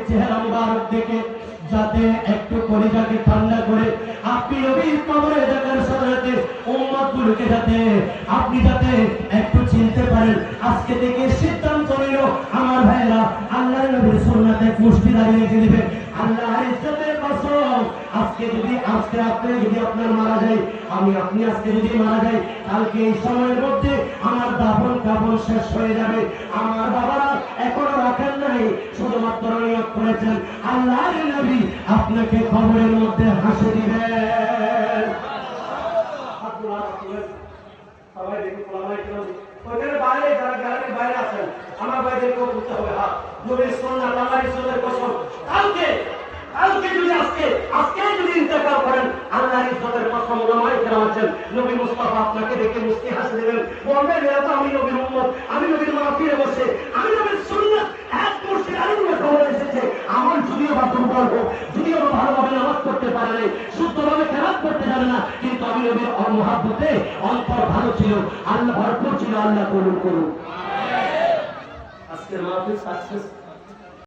চেহারা মুবারক দেখে যাতে একটু কলিজাকে ঠান্ডা করে আপনি নবীর কবরে দেখার সাথে উম্মতগুলোকে যাতে আপনি যাতে একটু চিনতে পারেন, আজকে থেকে সিদ্ধান্ত নিল আমার ভাইরা আল্লাহর নবীর সুন্নাতে মুষ্টি দাঁড়িয়ে রেখে দিবেন। আল্লাহর ইজ্জতের কসম, আজকে আপনি যদি আপনার মারা যায়, আপনি আজকে যদি মারা যায়, কালকে এই সময়ের মধ্যে আমার দাফন কাফন শেষ হয়ে যাবে। আমার বাবারা এখনো রাখেন নাই, শুধুমাত্র নিয়োগ করেছেন আল্লাহর নবী আপনাকে কবরের মধ্যে হাসি দিবেন। সবাই দেখুন, ওইখানে বাইরে যারা গ্যালারির বাইরে আছেন আমার ভাইদেরকেও বুঝতে হবে, হাত নবীর সুন্নাত আল্লাহর ইজ্জতের কসম, কালকে যদি আজকে যদি ইন্তেকাল করেন আল্লাহর ইজ্জতের কসম ওলামায়ে কেরাম আছেন, নবী মুস্তাফা আপনাকে দেখে মুস্কি হাসি দেবেন, বলবেন এরা তো আমি নবীর উম্মত, আমি নবীর মাহফিলে বসে আমি নবীর সুন্নাত এক মুর্শিদ আলিমের খবর এসেছে। আমার যদিও বা দুর্বল হোক, যদিও বা ভালোভাবে নামাজ পড়তে পারে নাই, শুদ্ধভাবে কেরাত করতে জানে না, কিন্তু আমি নবীর মহাব্বতে অন্তর ভালো ছিল, আল্লাহ ভরপুর ছিল। আল্লাহ কবুল করুন। আজকের মাহফিল সাকসেস